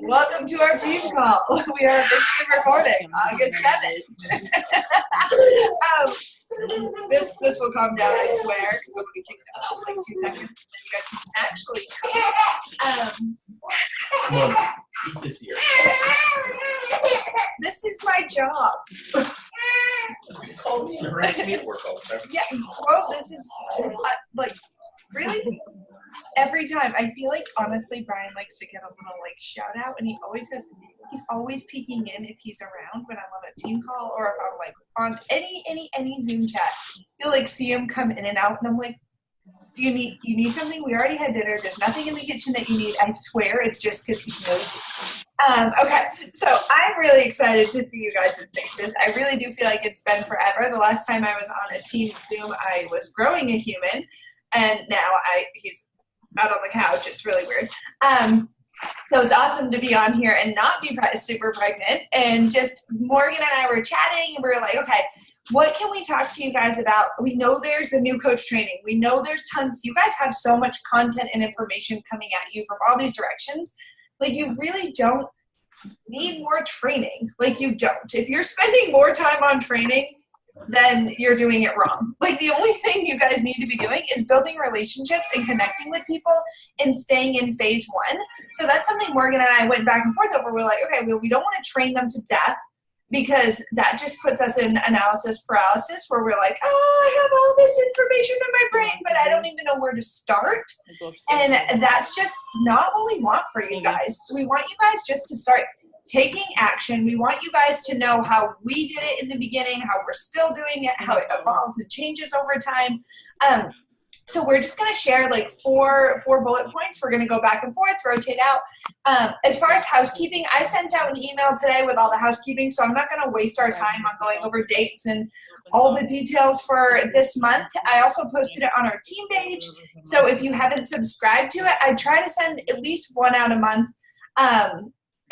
Welcome to our team call. We are officially recording August 7th. This will calm down, I swear. I'm going to be taking it out for like 2 seconds, and you guys can actually Eat this year. This is my job. Call me and harass me at work all the time. Yeah, bro, this is like really. Every time, I feel like, honestly, Brian likes to get a little, like, shout-out, and he's always peeking in if he's around when I'm on a team call or if I'm, like, on any Zoom chat. You'll, like, see him come in and out, and I'm like, do you need something? We already had dinner. There's nothing in the kitchen that you need. I swear it's just because he's nosy. Okay, so I'm really excited to see you guys' faces. I really do feel like it's been forever. The last time I was on a team Zoom, I was growing a human, and now he's out on the couch. It's really weird. So it's awesome to be on here and not be super pregnant. And just Morgan and I were chatting, and we were like, okay, what can we talk to you guys about? We know there's the new coach training. We know there's tons. You guys have so much content and information coming at you from all these directions. Like, you really don't need more training. Like, you don't. If you're spending more time on training, then you're doing it wrong. Like, the only thing you guys need to be doing is building relationships and connecting with people and staying in phase one. So that's something Morgan and I went back and forth over. We're like, okay, well, we don't want to train them to death, because that just puts us in analysis paralysis, where we're like, oh, I have all this information in my brain, but I don't even know where to start. And that's just not what we want for you guys. We want you guys just to start taking action. We want you guys to know how we did it in the beginning, how we're still doing it, how it evolves and changes over time. So we're just going to share like four bullet points. We're going to go back and forth, rotate out. As far as housekeeping, I sent out an email today with all the housekeeping, so I'm not going to waste our time on going over dates and all the details for this month. I also posted it on our team page. So if you haven't subscribed to it, I try to send at least one out a month.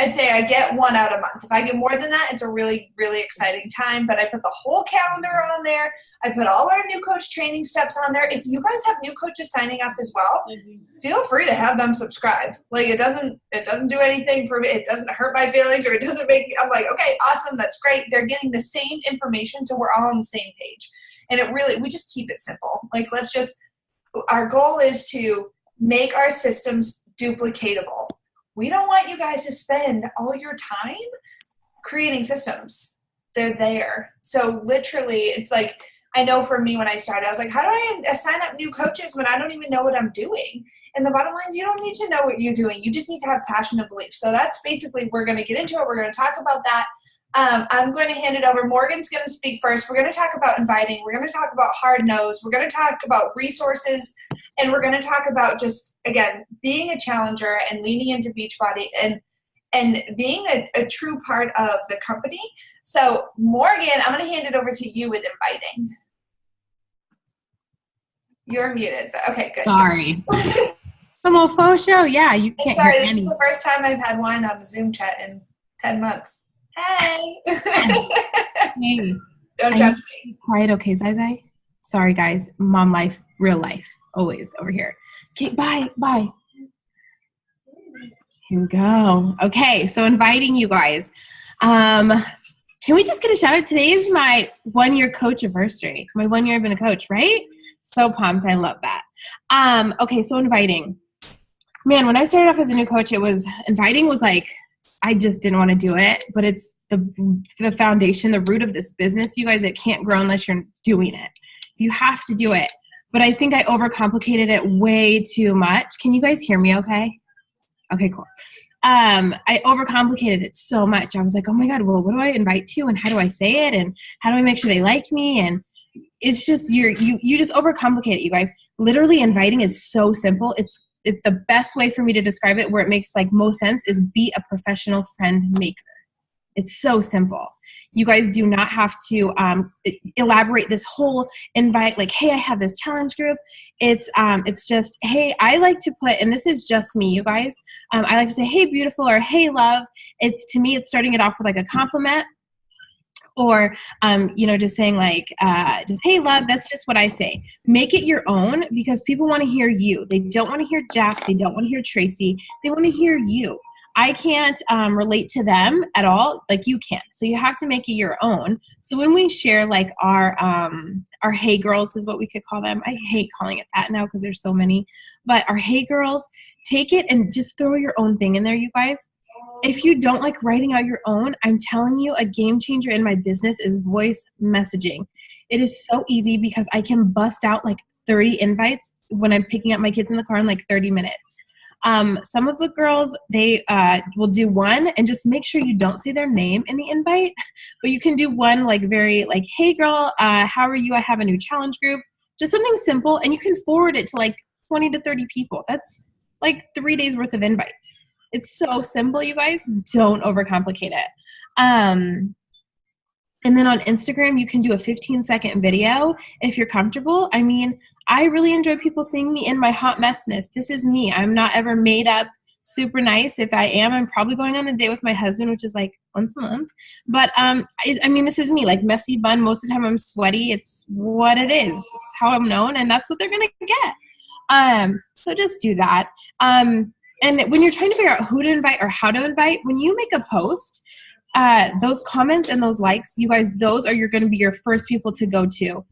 I'd say I get one out a month. If I get more than that, it's a really, really exciting time. But I put the whole calendar on there. I put all our new coach training steps on there. If you guys have new coaches signing up as well, feel free to have them subscribe. Like, it doesn't do anything for me. It doesn't hurt my feelings, or it doesn't make me, I'm like, okay, awesome, that's great. They're getting the same information, so we're all on the same page. And we just keep it simple. Like, our goal is to make our systems duplicatable. We don't want you guys to spend all your time creating systems. They're there. So literally, it's like, I know for me when I started, I was like, how do I sign up new coaches when I don't even know what I'm doing? And the bottom line is, you don't need to know what you're doing. You just need to have passion and belief. So that's basically, we're going to get into it. We're going to talk about that. I'm going to hand it over. Morgan's going to speak first. We're going to talk about inviting. We're going to talk about hard no's. We're going to talk about resources. And we're going to talk about just, again, being a challenger and leaning into Beachbody and being a true part of the company. So, Morgan, I'm going to hand it over to you with inviting. You're muted, but okay, good. Sorry. I'm a faux show. Yeah, you can't Sorry, hear this is the first time I've had wine on the Zoom chat in 10 months. Hey. Hey. Don't judge me. Quiet, okay, Zai? Sorry, guys. Mom life, real life. Always over here. Okay, bye. Here we go. Okay, so inviting you guys. Can we just get a shout out? Today is my 1-year coach anniversary. My 1 year I've been a coach, right? So pumped. I love that. Okay, so inviting. Man, when I started off as a new coach, inviting was like, I just didn't want to do it, but it's the foundation, the root of this business, you guys. It can't grow unless you're doing it. You have to do it. But I think I overcomplicated it way too much. Can you guys hear me okay? Okay, cool. I overcomplicated it so much. I was like, oh my God, well, what do I invite to? And how do I say it? And how do I make sure they like me? And it's just, you just overcomplicate it, you guys. Literally, inviting is so simple. It's the best way for me to describe it, where it makes like most sense, is be a professional friend maker. It's so simple. You guys do not have to elaborate this whole invite like, hey, I have this challenge group. It's just, hey, I like to put, and this is just me, you guys. I like to say, hey, beautiful, or hey, love. To me, it's starting it off with like a compliment, or, just saying like, just, hey, love. That's just what I say. Make it your own, because people want to hear you. They don't want to hear Jack. They don't want to hear Tracy. They want to hear you. I can't relate to them at all, like you can't. So you have to make it your own. So when we share like our Hey Girls is what we could call them. I hate calling it that now because there's so many. But our Hey Girls, take it and just throw your own thing in there, you guys. If you don't like writing out your own, I'm telling you, a game changer in my business is voice messaging. It is so easy because I can bust out like 30 invites when I'm picking up my kids in the car in like 30 minutes. Some of the girls, they will do one and just make sure you don't say their name in the invite, but you can do one like very like, hey girl, how are you? I have a new challenge group. Just something simple, and you can forward it to like 20 to 30 people. That's like 3 days worth of invites. It's so simple, you guys. Don't overcomplicate it. And then on Instagram, you can do a 15-second video if you're comfortable. I mean, I really enjoy people seeing me in my hot messness. This is me. I'm not ever made up super nice. If I am, I'm probably going on a date with my husband, which is like once a month. But I mean, this is me, like messy bun. Most of the time I'm sweaty. It's what it is. It's how I'm known, and that's what they're going to get. So just do that. And when you're trying to figure out who to invite or how to invite, when you make a post, those comments and those likes, you guys, those are going to be your first people to go to.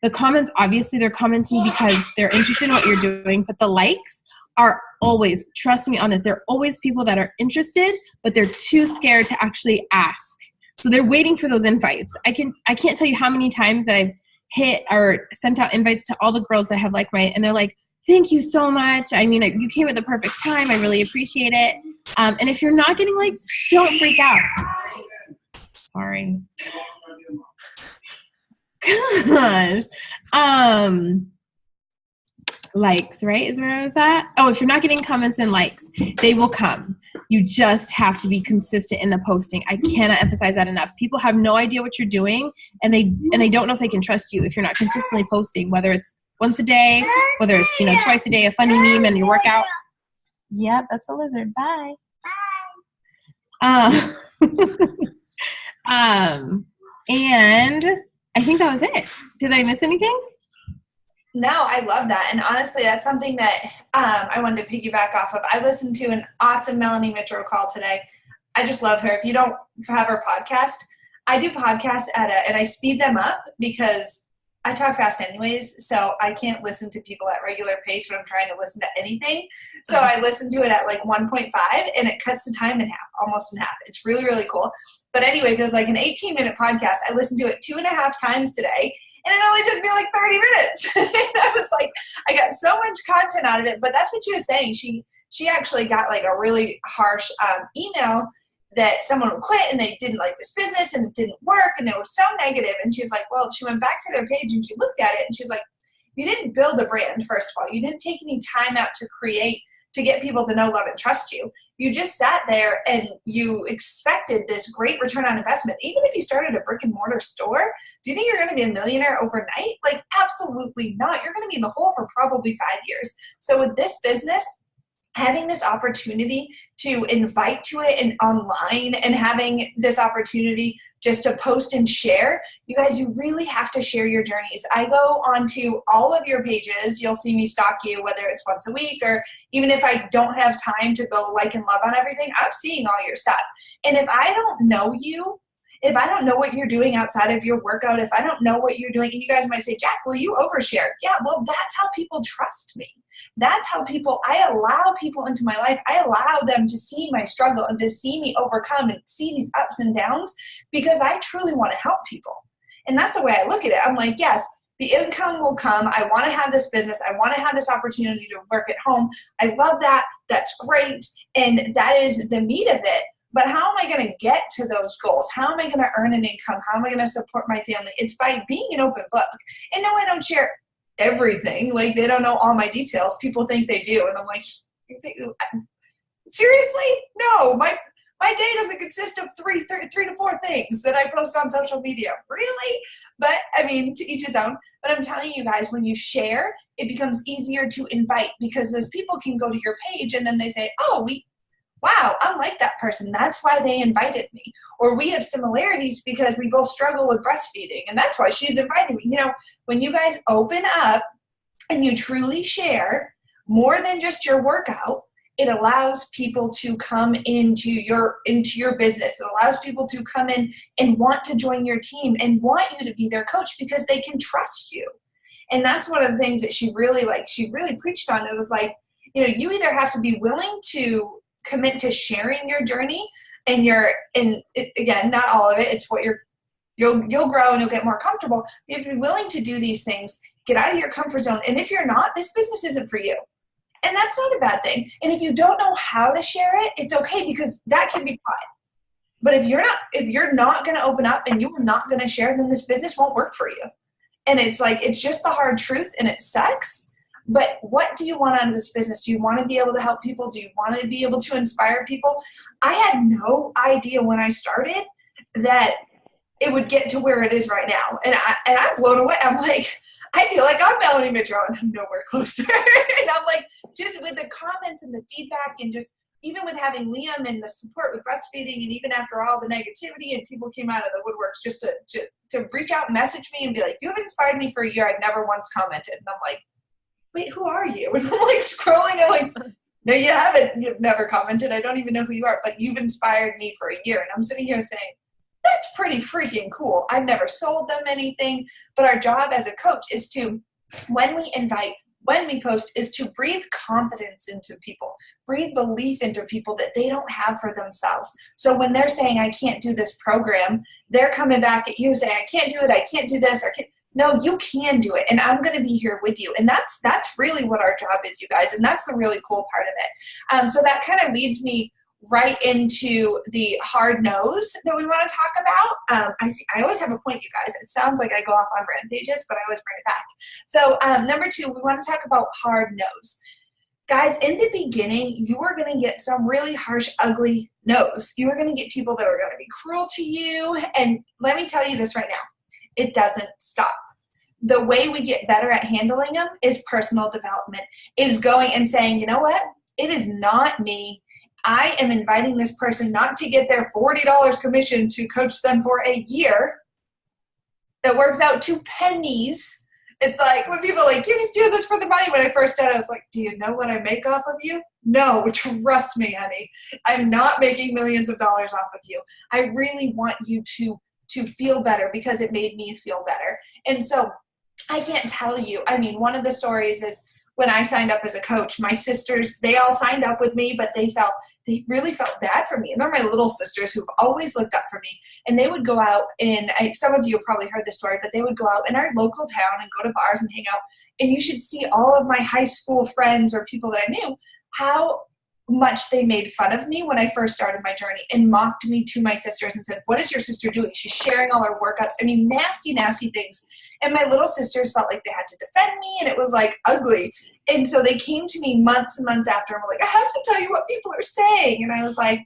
The comments, obviously, they're commenting because they're interested in what you're doing, but the likes are always, trust me on this, they're always people that are interested, but they're too scared to actually ask. So they're waiting for those invites. I can't tell you how many times that I've hit or sent out invites to all the girls that have liked and they're like, thank you so much. I mean, you came at the perfect time. I really appreciate it. And if you're not getting likes, don't freak out. Sorry. Gosh. Likes, right, is where I was at. Oh, if you're not getting comments and likes, they will come. You just have to be consistent in the posting. I cannot emphasize that enough. People have no idea what you're doing, and they don't know if they can trust you if you're not consistently posting, whether it's once a day, whether it's, twice a day, a funny meme and your workout. Yep, that's a lizard. Bye. And I think that was it. Did I miss anything? No, I love that. And honestly, that's something that I wanted to piggyback off of. I listened to an awesome Melanie Mitchell call today. I just love her. If you don't have her podcast, I do podcasts and I speed them up because I talk fast anyways, so I can't listen to people at regular pace when I'm trying to listen to anything. So I listen to it at like 1.5, and it cuts the time in half, almost in half. It's really, really cool. But anyways, it was like an 18-minute podcast. I listened to it 2.5 times today, and it only took me like 30 minutes. And I was like, I got so much content out of it. But that's what she was saying. She actually got like a really harsh email that someone would quit and they didn't like this business and it didn't work and it was so negative. And she's like, well, she went back to their page and she looked at it and she's like, you didn't build a brand, first of all. You didn't take any time out to get people to know, love, and trust you. You just sat there and you expected this great return on investment. Even if you started a brick and mortar store, do you think you're going to be a millionaire overnight? Like, absolutely not. You're going to be in the hole for probably 5 years. So with this business, having this opportunity to invite to it and online and having this opportunity just to post and share, you guys, you really have to share your journeys. I go onto all of your pages. You'll see me stalk you, whether it's once a week or even if I don't have time to go like and love on everything, I'm seeing all your stuff. And if I don't know you, if I don't know what you're doing outside of your workout, if I don't know what you're doing, and you guys might say, Jack, will you overshare? Yeah, well, that's how people trust me. That's how I allow people into my life. I allow them to see my struggle and to see me overcome and see these ups and downs because I truly want to help people. And that's the way I look at it. I'm like, yes, the income will come. I want to have this business. I want to have this opportunity to work at home. I love that. That's great. And that is the meat of it. But how am I going to get to those goals? How am I going to earn an income? How am I going to support my family? It's by being an open book. And no, I don't share everything. Like, they don't know all my details. People think they do. And I'm like, seriously? No, my day doesn't consist of three to four things that I post on social media. Really? But, I mean, to each his own. But I'm telling you guys, when you share, it becomes easier to invite because those people can go to your page and then they say, oh, wow, I'm like that person. That's why they invited me. Or we have similarities because we both struggle with breastfeeding, and that's why she's inviting me. When you guys open up and you truly share more than just your workout it allows people to come into your business. It allows people to come in and want to join your team and want you to be their coach because they can trust you. And that's one of the things that she really preached on. It was like, you know, you either have to be willing to commit to sharing your journey and again, not all of it. It's what you'll grow and you'll get more comfortable. You have to be willing to do these things, get out of your comfort zone. And if you're not, this business isn't for you. And that's not a bad thing. And if you don't know how to share it, it's okay because that can be taught. But if you're not going to open up and you're not going to share, then this business won't work for you. And it's like, it's just the hard truth and it sucks. But what do you want out of this business? Do you want to be able to help people? Do you want to be able to inspire people? I had no idea when I started that it would get to where it is right now. And I'm blown away. I'm like, I feel like I'm Melanie Mitchell and I'm nowhere closer. And I'm like, just with the comments and the feedback and just even with having Liam and the support with breastfeeding and even after all the negativity and people came out of the woodworks just to reach out and message me and be like, you have inspired me for a year. I've never once commented. And I'm like, wait, who are you? And I'm like scrolling. I'm like, no, you haven't. You've never commented. I don't even know who you are, but you've inspired me for a year. And I'm sitting here saying, that's pretty freaking cool. I've never sold them anything, but our job as a coach is to, when we post, is to breathe confidence into people, breathe belief into people that they don't have for themselves. So when they're saying, I can't do this program, they're coming back at you saying, I can't do it, I can't do this, no, you can do it, and I'm going to be here with you. And that's really what our job is, you guys, and that's the really cool part of it. So that kind of leads me right into the hard no's that we want to talk about. I always have a point, you guys. It sounds like I go off on rampages, but I always bring it back. So number 2, we want to talk about hard no's. Guys, in the beginning, you are going to get some really harsh, ugly no's. You are going to get people that are going to be cruel to you. And let me tell you this right now. It doesn't stop. The way we get better at handling them is personal development, is going and saying, you know what? It is not me. I am inviting this person not to get their $40 commission to coach them for a year. That works out to pennies. It's like when people are like, you're just doing this for the money. When I first started, I was like, do you know what I make off of you? No, trust me, honey. I'm not making millions of dollars off of you. I really want you to feel better because it made me feel better. And so I can't tell you. I mean, one of the stories is when I signed up as a coach, my sisters, they all signed up with me, but they really felt bad for me. And they're my little sisters who've always looked up for me. And they would go out some of you have probably heard this story, but they would go out in our local town and go to bars and hang out. And you should see all of my high school friends or people that I knew, how much they made fun of me when I first started my journey and mocked me to my sisters and said, what is your sister doing? She's sharing all her workouts. I mean, nasty, nasty things. And my little sisters felt like they had to defend me and it was like ugly. And so they came to me months and months after and were like, I have to tell you what people are saying. And I was like,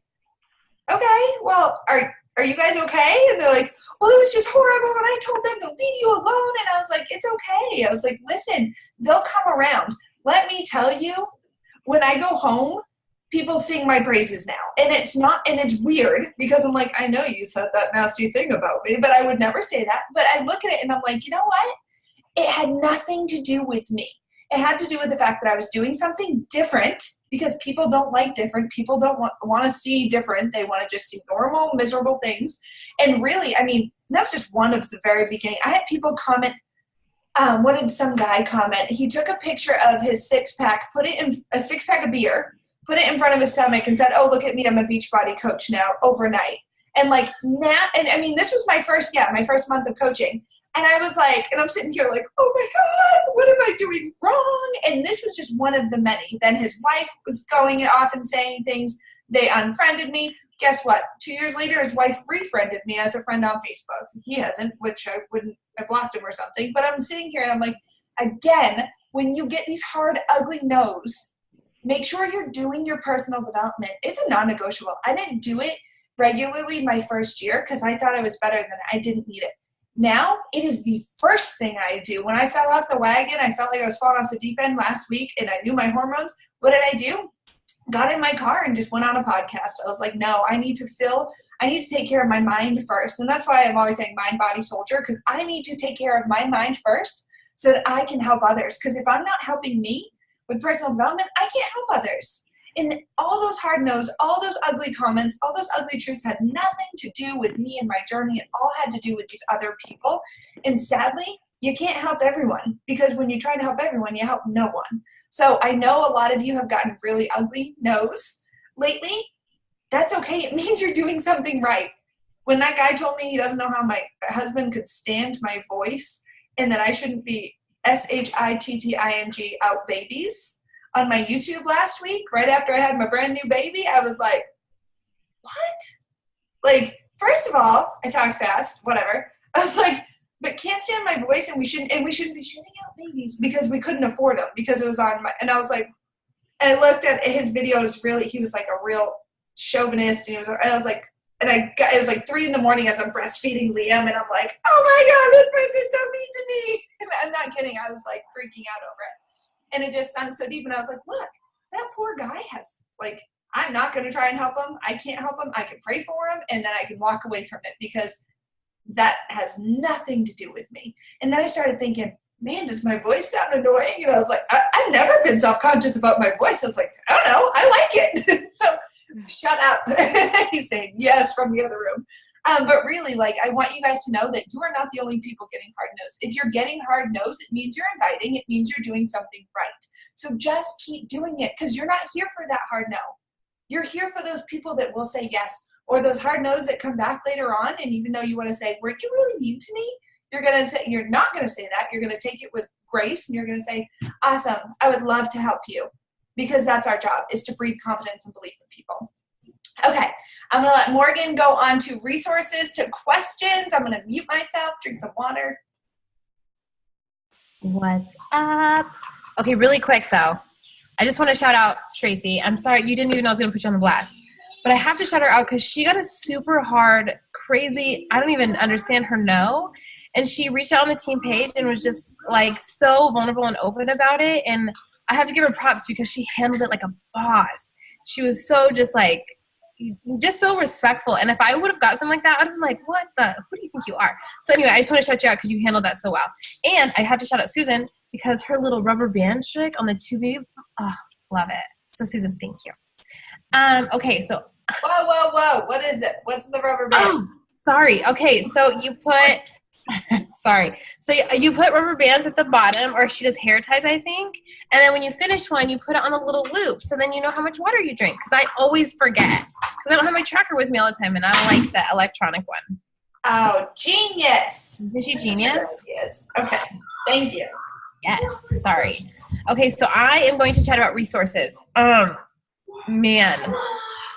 okay, well, are you guys okay? And they're like, well, it was just horrible. And I told them to leave you alone. And I was like, it's okay. I was like, listen, they'll come around. Let me tell you, when I go home, people sing my praises now. And it's weird because I'm like, I know you said that nasty thing about me, but I would never say that. But I look at it and I'm like, you know what? It had nothing to do with me. It had to do with the fact that I was doing something different because people don't like different. People don't want to see different. They want to just see normal, miserable things. And really, I mean, that was just one of the very beginning. I had people comment, what did some guy comment? He took a picture of his six-pack, put it in a six-pack of beer, put it in front of his stomach and said, oh, look at me, I'm a Beachbody coach now, overnight. And like now, and I mean, this was my first month of coaching. And I was like, and I'm sitting here like, oh my God, what am I doing wrong? And this was just one of the many. Then his wife was going off and saying things. They unfriended me. Guess what? 2 years later, his wife refriended me as a friend on Facebook. He hasn't, which I blocked him or something. But I'm sitting here and I'm like, again, when you get these hard, ugly no's, make sure you're doing your personal development. It's a non-negotiable. I didn't do it regularly my first year because I thought I was better than I didn't need it. Now, it is the first thing I do. When I fell off the wagon, I felt like I was falling off the deep end last week and I knew my hormones. What did I do? Got in my car and just went on a podcast. I was like, no, I need to take care of my mind first. And that's why I'm always saying mind, body, soldier, because I need to take care of my mind first so that I can help others. Because if I'm not helping me with personal development, I can't help others. And all those hard no's, all those ugly comments, all those ugly truths had nothing to do with me and my journey. It all had to do with these other people. And sadly, you can't help everyone, because when you try to help everyone, you help no one. So I know a lot of you have gotten really ugly no's lately. That's okay. It means you're doing something right. When that guy told me he doesn't know how my husband could stand my voice and that I shouldn't be SHITTING out babies on my YouTube last week, right after I had my brand new baby, I was like, what? Like, first of all, I talk fast, whatever. I was like, but can't stand my voice, and we shouldn't be shooting out babies because we couldn't afford them, because it was on my, and I was like, and I looked at his videos, really, he was like a real chauvinist, and I was like, and it was like 3 a.m. as I'm breastfeeding Liam, and I'm like, oh my God, this person's so mean to me. And I'm not kidding. I was like freaking out over it. And it just sounds so deep. And I was like, look, that poor guy has, like, I'm not going to try and help him. I can't help him. I can pray for him, and then I can walk away from it, because that has nothing to do with me. And then I started thinking, man, does my voice sound annoying? And I was like, I've never been self-conscious about my voice. I was like, I don't know. I like it. So shut up. He's saying yes from the other room. But really, like, I want you guys to know that you are not the only people getting hard no's. If you're getting hard no's, it means you're inviting. It means you're doing something right. So just keep doing it, because you're not here for that hard no. You're here for those people that will say yes, or those hard no's that come back later on. And even though you want to say, were you really mean to me? You're not going to say that. You're going to take it with grace, and you're going to say, awesome, I would love to help you, because that's our job, is to breathe confidence and belief in people. Okay, I'm going to let Morgan go on to resources, to questions. I'm going to mute myself, drink some water. What's up? Okay, really quick though. I just want to shout out Tracy. I'm sorry, you didn't even know I was going to put you on the blast. But I have to shout her out because she got a super hard, crazy, I don't even understand her no. And she reached out on the team page and was just like so vulnerable and open about it. And I have to give her props because she handled it like a boss. She was so just so respectful. And if I would have got something like that, I'd have been like, who do you think you are? So anyway, I just want to shout you out because you handled that so well. And I have to shout out Susan because her little rubber band trick on the tubing, love it. So Susan, thank you. Okay, so. Whoa. What is it? What's the rubber band? Oh, sorry. Okay, so you put, sorry. So you put rubber bands at the bottom, or she does hair ties, I think. And then when you finish one, you put it on a little loop. So then you know how much water you drink. Because I always forget. Because I don't have my tracker with me all the time, and I don't like the electronic one. Oh, genius. Is she genius? Yes. Okay. Thank you. Yes. Sorry. Okay, so I am going to chat about resources. Man,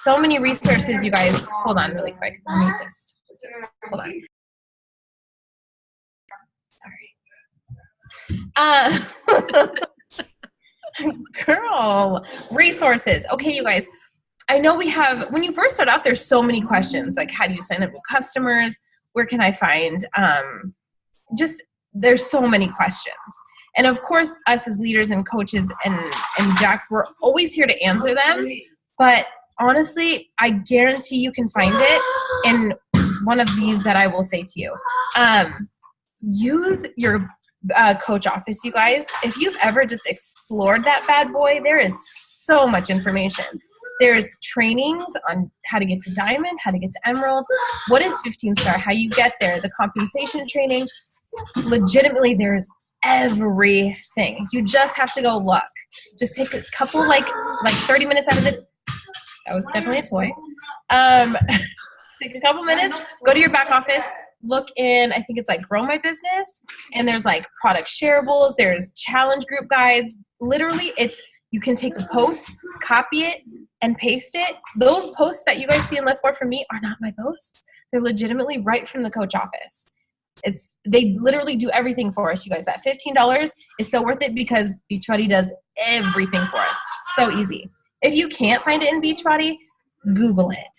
so many resources, you guys. Hold on really quick. Let me just hold on. Girl, resources. Okay, you guys. I know we have, when you first start off, there's so many questions. Like, how do you sign up new customers? Where can I find, there's so many questions. And of course, us as leaders and coaches and Jack, we're always here to answer them. But honestly, I guarantee you can find it in one of these that I will say to you. Use your coach office, you guys. If you've ever just explored that bad boy, there is so much information. There's trainings on how to get to diamond, how to get to emerald, what is 15-star, how you get there, the compensation training. Legitimately, there's everything. You just have to go look. Just take a couple, like 30 minutes out of it. That was definitely a toy. Take a couple minutes, go to your back office, look in, I think it's like Grow My Business, and there's like product shareables, there's challenge group guides. Literally, you can take the post, copy it, and paste it. Those posts that you guys see and live for from me are not my posts. They're legitimately right from the coach office. They literally do everything for us, you guys. That $15 is so worth it because Beachbody does everything for us. So easy. If you can't find it in Beachbody, Google it.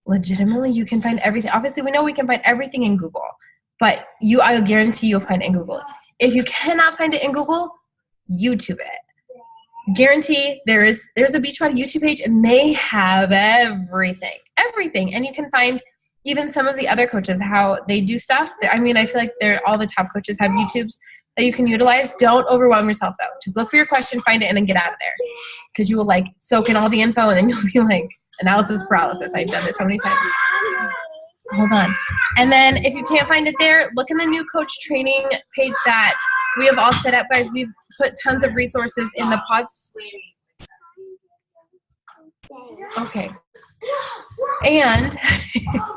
Legitimately, you can find everything. Obviously, we know we can find everything in Google, but I guarantee you'll find it in Google. If you cannot find it in Google, YouTube it. Guarantee there's a Beachbody YouTube page, and they have everything. And you can find even some of the other coaches, how they do stuff. I mean, I feel like all the top coaches have YouTubes that you can utilize. Don't overwhelm yourself though. Just look for your question, find it, and then get out of there. Because you will like soak in all the info and then you'll be like analysis paralysis. I've done this so many times. Hold on. And then if you can't find it there, look in the new coach training page that we have all set up, guys. We've put tons of resources in the pods. Okay. And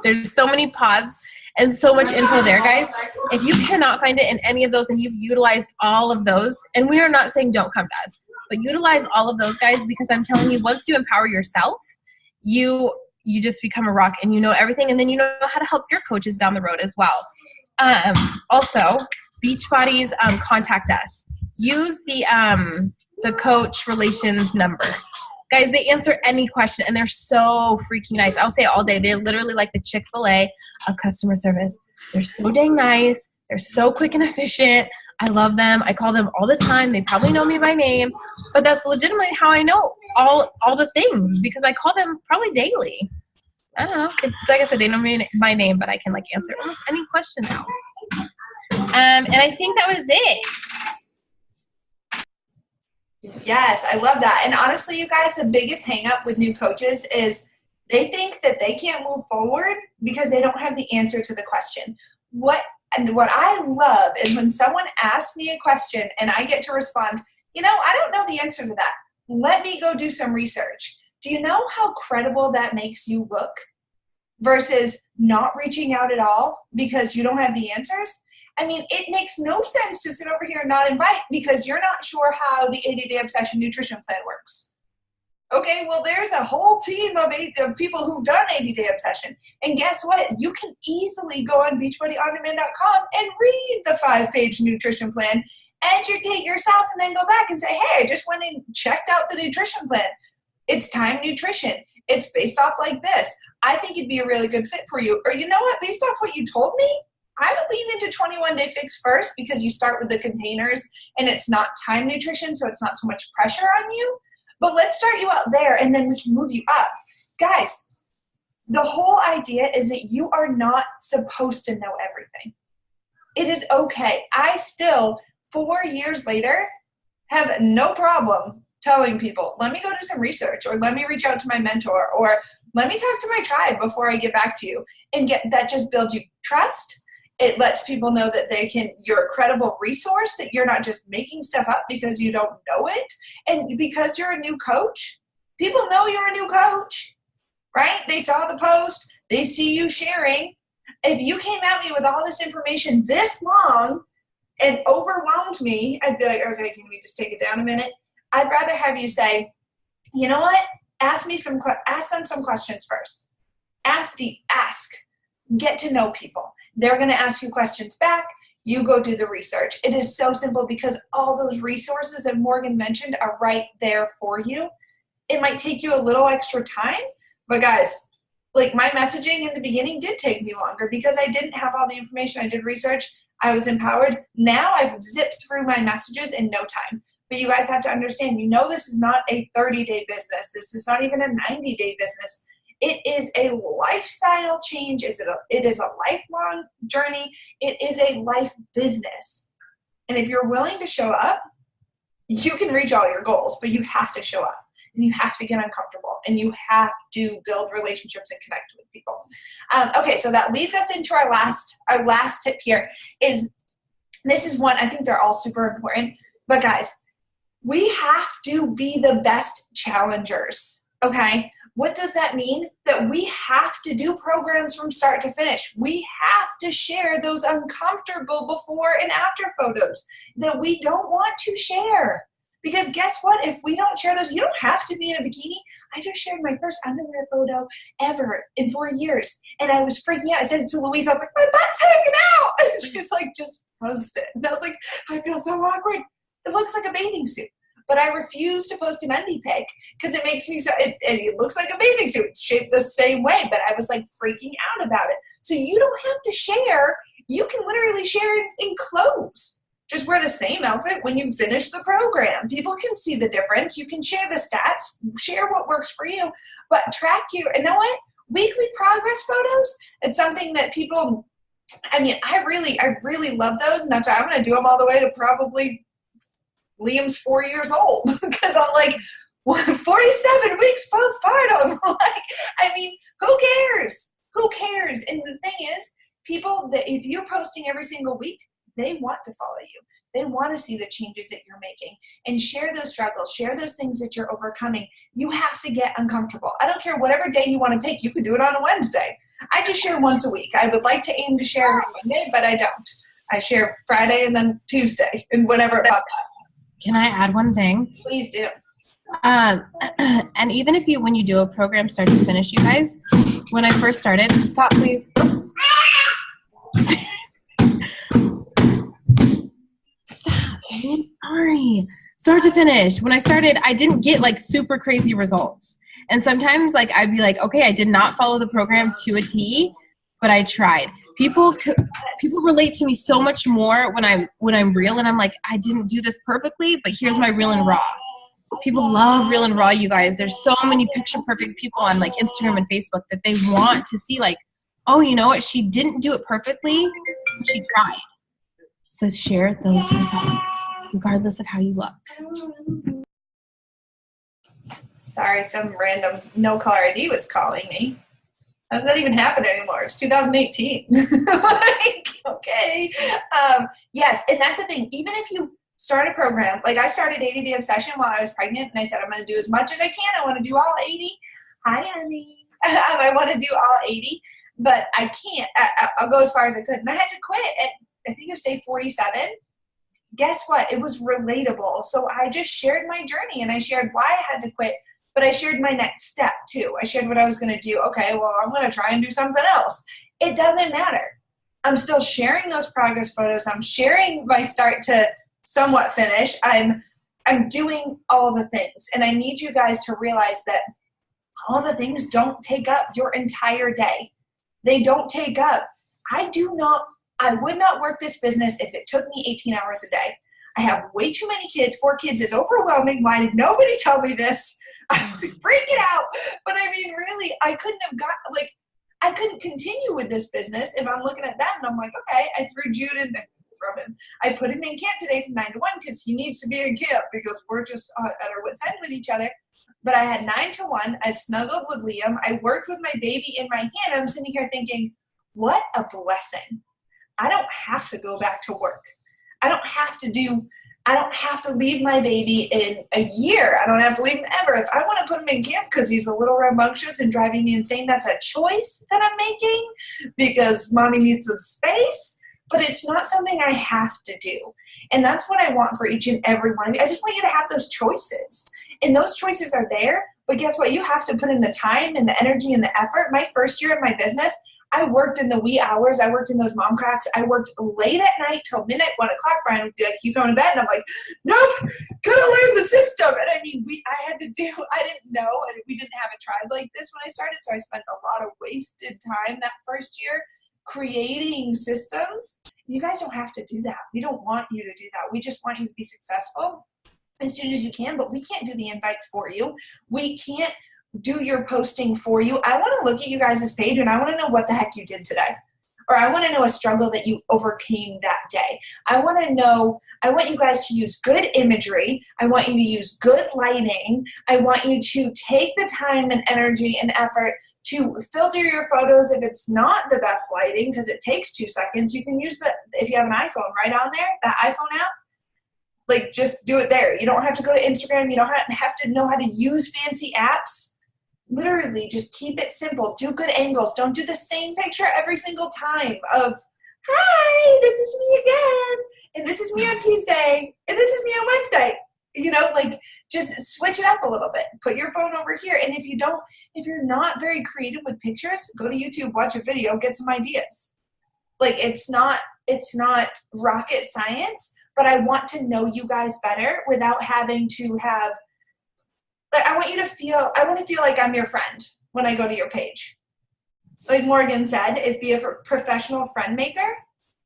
there's so many pods and so much info there, guys. If you cannot find it in any of those and you've utilized all of those, and we are not saying don't come to us, but utilize all of those, guys, because I'm telling you, once you empower yourself, you just become a rock and you know everything, and then you know how to help your coaches down the road as well. Also, Beachbody's contact us. Use the coach relations number. Guys, they answer any question, and they're so freaking nice. I'll say all day. They're literally like the Chick-fil-A of customer service. They're so dang nice. They're so quick and efficient. I love them. I call them all the time. They probably know me by name, but that's legitimately how I know all the things, because I call them probably daily. I don't know. Like I said, they know me by name, but I can like answer almost any question now. And I think that was it. Yes, I love that. And honestly, you guys, the biggest hang up with new coaches is they think that they can't move forward because they don't have the answer to the question. What I love is when someone asks me a question and I get to respond, I don't know the answer to that. Let me go do some research. Do you know how credible that makes you look versus not reaching out at all because you don't have the answers? I mean, it makes no sense to sit over here and not invite because you're not sure how the 80-Day Obsession nutrition plan works. Okay, well, there's a whole team of people who've done 80-Day Obsession. And guess what? You can easily go on beachbodyondemand.com and read the 5-page nutrition plan, educate yourself, and then go back and say, hey, I just went and checked out the nutrition plan. It's Time Nutrition. It's based off like this. I think it'd be a really good fit for you. Or you know what? Based off what you told me, I would lean into 21-Day Fix first because you start with the containers and it's not Time Nutrition, so it's not so much pressure on you. But let's start you out there and then we can move you up. Guys, the whole idea is that you are not supposed to know everything. It is okay. I still, 4 years later, have no problem telling people, let me go do some research, or let me reach out to my mentor, or let me talk to my tribe before I get back to you. And that just builds you trust. It lets people know that you're a credible resource, that you're not just making stuff up because you don't know it. And because you're a new coach, people know you're a new coach, right? They saw the post, they see you sharing. If you came at me with all this information this long and overwhelmed me, I'd be like, okay, can we just take it down a minute? I'd rather have you say, you know what? Ask them some questions first. Ask deep, get to know people. They're going to ask you questions back. You go do the research. It is so simple because all those resources that Morgan mentioned are right there for you. It might take you a little extra time, but guys, like my messaging in the beginning did take me longer because I didn't have all the information. I did research. I was empowered. Now I've zipped through my messages in no time. But you guys have to understand, this is not a 30-day business. This is not even a 90-day business. It is a lifestyle change. It is a lifelong journey. It is a life business. And if you're willing to show up, you can reach all your goals, but you have to show up and you have to get uncomfortable and you have to build relationships and connect with people. Okay, so that leads us into our last tip here is, this is one, I think they're all super important, but guys, we have to be the best challengers, okay? What does that mean? That we have to do programs from start to finish. We have to share those uncomfortable before and after photos that we don't want to share. Because guess what? If we don't share those, you don't have to be in a bikini. I just shared my first underwear photo ever in 4 years. And I was freaking out. I sent it to Louise. I was like, my butt's hanging out. And she's like, just post it. And I was like, I feel so awkward. It looks like a bathing suit. But I refuse to post an undie pic because it makes me it looks like a bathing suit. It's shaped the same way, but I was like freaking out about it. So you don't have to share. You can literally share it in clothes. Just wear the same outfit when you finish the program. People can see the difference. You can share the stats, share what works for you, but track you. And know what? Weekly progress photos, it's something that people I mean, I really love those, and that's why I'm going to do them all the way to probably Liam's 4 years old, because I'm like, 47 weeks postpartum. Like, I mean, who cares? Who cares? And the thing is, people that if you're posting every single week, they want to follow you. They want to see the changes that you're making and share those struggles, share those things that you're overcoming. You have to get uncomfortable. I don't care whatever day you want to pick. You can do it on a Wednesday. I just share once a week. I would like to aim to share every Monday, but I don't. I share Friday and then Tuesday and whatever about that. Can I add one thing? Please do. And even if when you do a program start to finish, you guys, when I first started, stop please. Stop. I'm sorry. Start to finish. When I started, I didn't get like super crazy results. And sometimes like I'd be like, okay, I did not follow the program to a T, but I tried. People relate to me so much more when I'm real, and I'm like, I didn't do this perfectly, but here's my real and raw. People love real and raw, you guys. There's so many picture perfect people on like Instagram and Facebook that they want to see like, oh, you know what? She didn't do it perfectly. She tried. So share those results, regardless of how you look. Sorry, some random no caller ID was calling me. How does that even happen anymore? It's 2018. Like, okay. Yes, and that's the thing. Even if you start a program, like I started 80 Day Obsession while I was pregnant, and I said, I'm going to do as much as I can. I want to do all 80. Hi, honey. I want to do all 80, but I can't. I'll go as far as I could. And I had to quit at, I think it was day 47. Guess what? It was relatable. So I just shared my journey, and I shared why I had to quit, but I shared my next step too. I shared what I was going to do. Okay, well, I'm going to try and do something else. It doesn't matter. I'm still sharing those progress photos. I'm sharing my start to somewhat finish. I'm doing all the things. And I need you guys to realize that all the things don't take up your entire day. They don't take up. I would not work this business if it took me 18 hours a day. I have way too many kids. 4 kids is overwhelming. Why did nobody tell me this? I'm freaking out. But I mean, really, I couldn't continue with this business if I'm looking at that and I'm like, okay, I threw Jude in I put him in camp today from 9 to 1 because he needs to be in camp because we're just at our wits' end with each other. But I had 9 to 1. I snuggled with Liam. I worked with my baby in my hand. I'm sitting here thinking, what a blessing. I don't have to go back to work. I don't have to leave my baby in a year. I don't have to leave him ever. If I want to put him in camp because he's a little rambunctious and driving me insane, that's a choice that I'm making because mommy needs some space. But it's not something I have to do. And that's what I want for each and every one of you. I just want you to have those choices. And those choices are there. But guess what? You have to put in the time and the energy and the effort. My first year of my business, I worked in the wee hours. I worked in those mom cracks. I worked late at night till midnight, 1 o'clock. Brian would be like, you going to bed? And I'm like, nope, gotta learn the system. And I mean, I didn't know, and we didn't have a tribe like this when I started. So I spent a lot of wasted time that first year creating systems. You guys don't have to do that. We don't want you to do that. We just want you to be successful as soon as you can, but we can't do the invites for you. We can't do your posting for you. I want to look at you guys' page and I want to know what the heck you did today. Or I want to know a struggle that you overcame that day. I want you guys to use good imagery. I want you to use good lighting. I want you to take the time and energy and effort to filter your photos if it's not the best lighting, because it takes 2 seconds. You can use if you have an iPhone right on there, that iPhone app, like just do it there. You don't have to go to Instagram. You don't have to know how to use fancy apps. Literally just keep it simple. Do good angles. Don't do the same picture every single time of, hi, this is me again. And this is me on Tuesday. And this is me on Wednesday. Like just switch it up a little bit. Put your phone over here. And if you're not very creative with pictures, go to YouTube, watch a video, get some ideas. Like it's not rocket science, but I want to know you guys better without having to have, like, I want to feel like I'm your friend when I go to your page. Like Morgan said, is be a professional friend maker.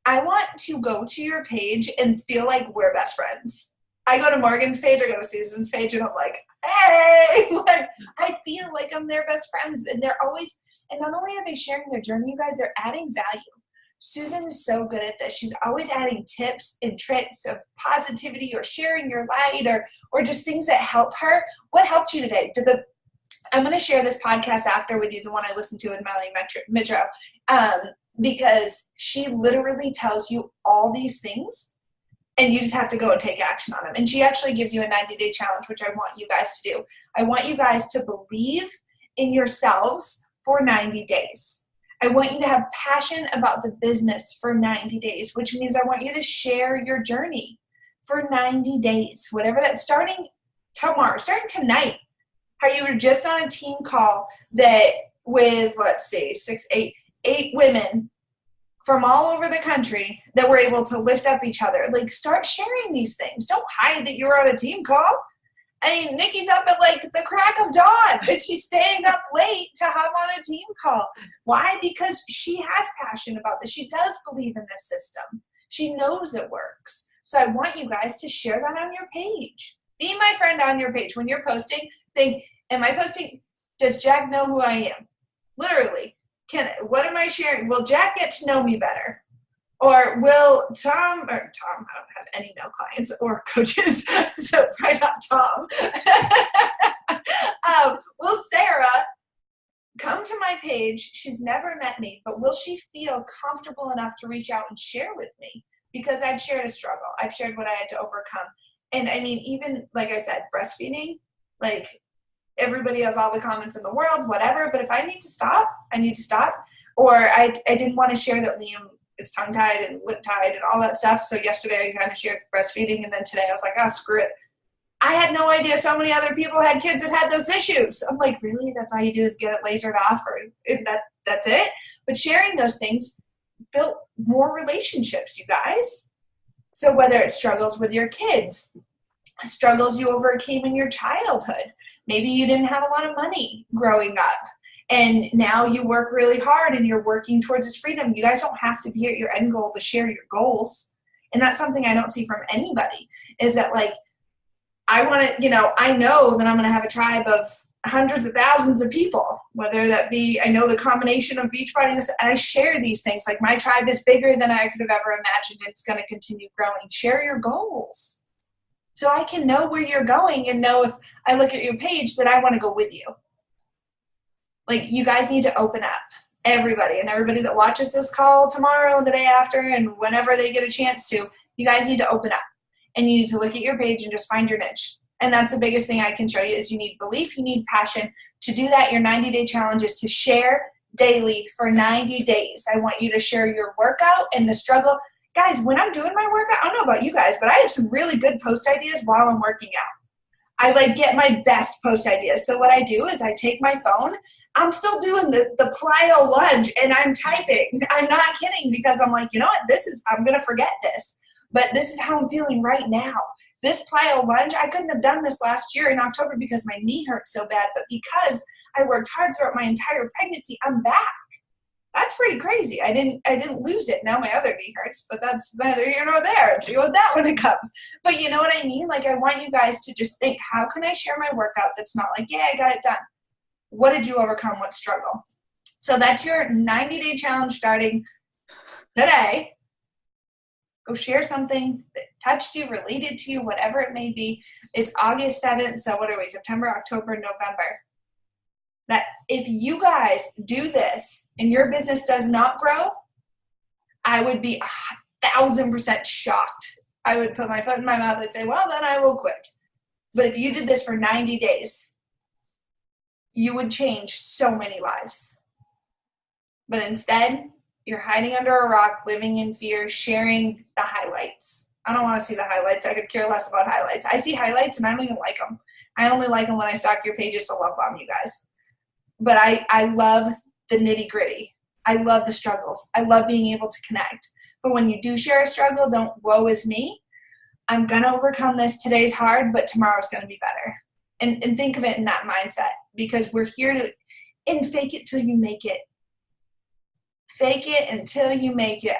I want to go to your page and feel like we're best friends. I go to Morgan's page, I go to Susan's page, and I'm like, hey, like I feel like I'm their best friends. And they're always, and not only are they sharing their journey, you guys, they're adding value. Susan is so good at this. She's always adding tips and tricks of positivity or sharing your light or just things that help her. What helped you today? I'm going to share this podcast after with you, the one I listened to with Melanie Mitro, because she literally tells you all these things, and you just have to go and take action on them. And she actually gives you a 90-day challenge, which I want you guys to do. I want you guys to believe in yourselves for 90 days. I want you to have passion about the business for 90 days, which means I want you to share your journey for 90 days, whatever that's starting tomorrow, starting tonight. How you were just on a team call that with, let's see, 8 women from all over the country that were able to lift up each other. Like, start sharing these things. Don't hide that you're on a team call. I mean, Nikki's up at like the crack of dawn, but she's staying up late to hop on a team call. Why? Because she has passion about this. She does believe in this system. She knows it works. So I want you guys to share that on your page. Be my friend on your page. When you're posting, think, am I posting? Does Jack know who I am? Literally. What am I sharing? Will Jack get to know me better? Or will Tom, I don't have any male clients or coaches, so probably not Tom. Will Sarah come to my page? She's never met me, but will she feel comfortable enough to reach out and share with me? Because I've shared a struggle. I've shared what I had to overcome. And I mean, even like I said, breastfeeding, like, everybody has all the comments in the world, whatever, but if I need to stop, I need to stop. Or I didn't want to share that Liam is tongue-tied and lip-tied and all that stuff. So yesterday I kind of shared breastfeeding, and then today I was like, oh, screw it. I had no idea so many other people had kids that had those issues. I'm like, really? That's all you do is get it lasered off, or that's it? But sharing those things built more relationships, you guys. So whether it struggles with your kids, struggles you overcame in your childhood, maybe you didn't have a lot of money growing up, and now you work really hard and you're working towards this freedom. You guys don't have to be at your end goal to share your goals. And that's something I don't see from anybody, is that, like, I want to, I know that I'm going to have a tribe of hundreds of thousands of people, whether that be, I know the combination of Beachbody, and I share these things. Like, my tribe is bigger than I could have ever imagined. It's going to continue growing. Share your goals, so I can know where you're going and know if I look at your page that I want to go with you. Like, you guys need to open up, everybody, and everybody that watches this call tomorrow and the day after and whenever they get a chance to, you guys need to open up, and you need to look at your page and just find your niche. And that's the biggest thing I can show you, is you need belief, you need passion. To do that, your 90-day challenge is to share daily for 90 days. I want you to share your workout and the struggle. Guys, when I'm doing my workout, I don't know about you guys, but I have some really good post ideas while I'm working out. I get my best post ideas. So what I do is I take my phone. I'm still doing the plyo lunge, and I'm typing. I'm not kidding, because I'm like, you know what? I'm going to forget this, but this is how I'm feeling right now. This plyo lunge, I couldn't have done this last year in October because my knee hurt so bad, but because I worked hard throughout my entire pregnancy, I'm back. That's pretty crazy. I didn't lose it. Now my other knee hurts, but that's neither here nor there. Deal with that when it comes. But you know what I mean? Like, I want you guys to just think, how can I share my workout that's not like, yeah, I got it done. What did you overcome? What struggle? So that's your 90-day challenge starting today. Go share something that touched you, related to you, whatever it may be. It's August 7th. So what are we? September, October, November. That if you guys do this and your business does not grow, I would be 1,000% shocked. I would put my foot in my mouth and say, well, then I will quit. But if you did this for 90 days, you would change so many lives. But instead, you're hiding under a rock, living in fear, sharing the highlights. I don't want to see the highlights. I could care less about highlights. I see highlights and I don't even like them. I only like them when I stalk your pages to love bomb you guys. But I love the nitty gritty. I love the struggles. I love being able to connect. But when you do share a struggle, don't woe is me. I'm going to overcome this. Today's hard, but tomorrow's going to be better. And think of it in that mindset, because we're here to, and fake it till you make it. Fake it until you make it.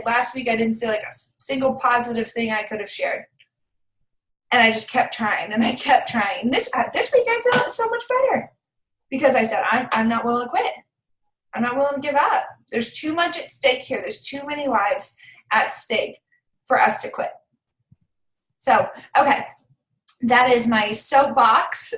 Last week I didn't feel like a single positive thing I could have shared. And I just kept trying and I kept trying. And this week I feel so much better. Because I said, I'm not willing to quit. I'm not willing to give up. There's too much at stake here. There's too many lives at stake for us to quit. So, okay. That is my soapbox.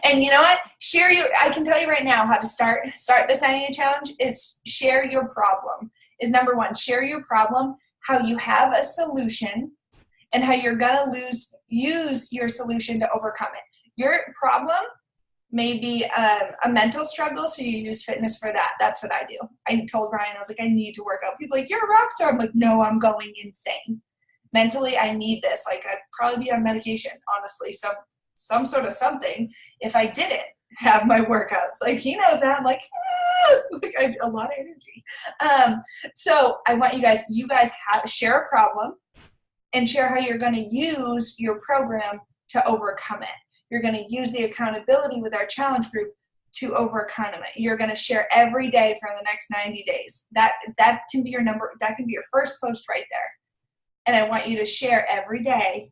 And you know what? I can tell you right now how to start this 90-day challenge is share your problem. Is number one, share your problem, how you have a solution, and how you're going to use your solution to overcome it. Your problem may be a mental struggle, so you use fitness for that. That's what I do. I told Ryan, I was like, I need to work out. People are like, you're a rock star. I'm like, no, I'm going insane. Mentally, I need this. Like, I'd probably be on medication, honestly, some sort of something if I didn't have my workouts. Like, he knows that. I'm like, like I have a lot of energy. So I want you guys share a problem and share how you're going to use your program to overcome it. You're going to use the accountability with our challenge group to overcome it. You're going to share every day for the next 90 days. That can be your number. That can be your first post right there. And I want you to share every day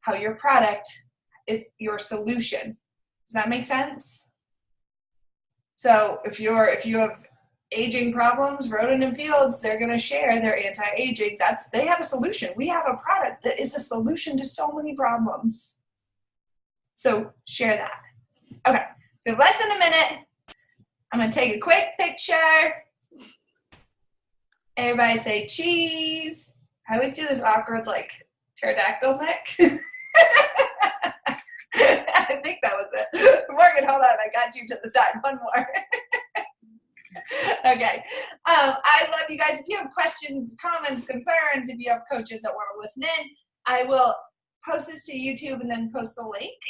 how your product is your solution. Does that make sense? So if you have aging problems, Rodent and Fields, they're going to share their anti-aging. They have a solution. We have a product that is a solution to so many problems. So share that. Okay, for less than a minute, I'm going to take a quick picture. Everybody say cheese. I always do this awkward, like, pterodactyl neck. I think that was it. Morgan, hold on. I got you to the side. One more. Okay. I love you guys. If you have questions, comments, concerns, if you have coaches that want to listen in, I will post this to YouTube and then post the link.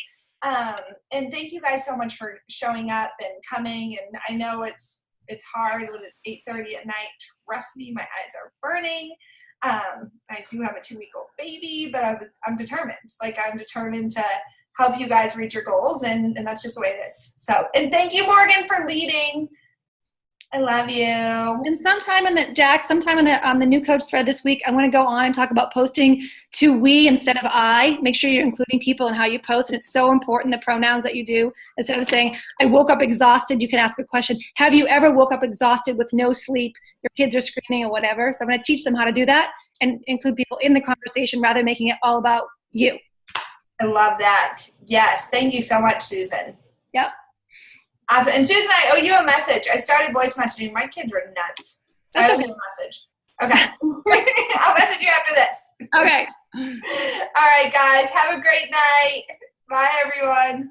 And thank you guys so much for showing up and coming. And I know it's hard when it's 8:30 at night. Trust me, my eyes are burning. I do have a 2-week-old baby, but I'm determined. Like, I'm determined to help you guys reach your goals, and that's just the way it is. So, and thank you, Morgan, for leading. I love you. And sometime on the new coach thread this week, I want to go on and talk about posting to we instead of I. Make sure you're including people in how you post. And it's so important, the pronouns that you do. Instead of saying, I woke up exhausted, you can ask a question. Have you ever woke up exhausted with no sleep? Your kids are screaming or whatever. So I'm going to teach them how to do that and include people in the conversation rather than making it all about you. I love that. Yes. Thank you so much, Susan. Yep. Awesome. And Susan, I owe you a message. I started voice messaging. My kids were nuts. That's I owe you a message. Okay. I'll message you after this. Okay. All right, guys. Have a great night. Bye, everyone.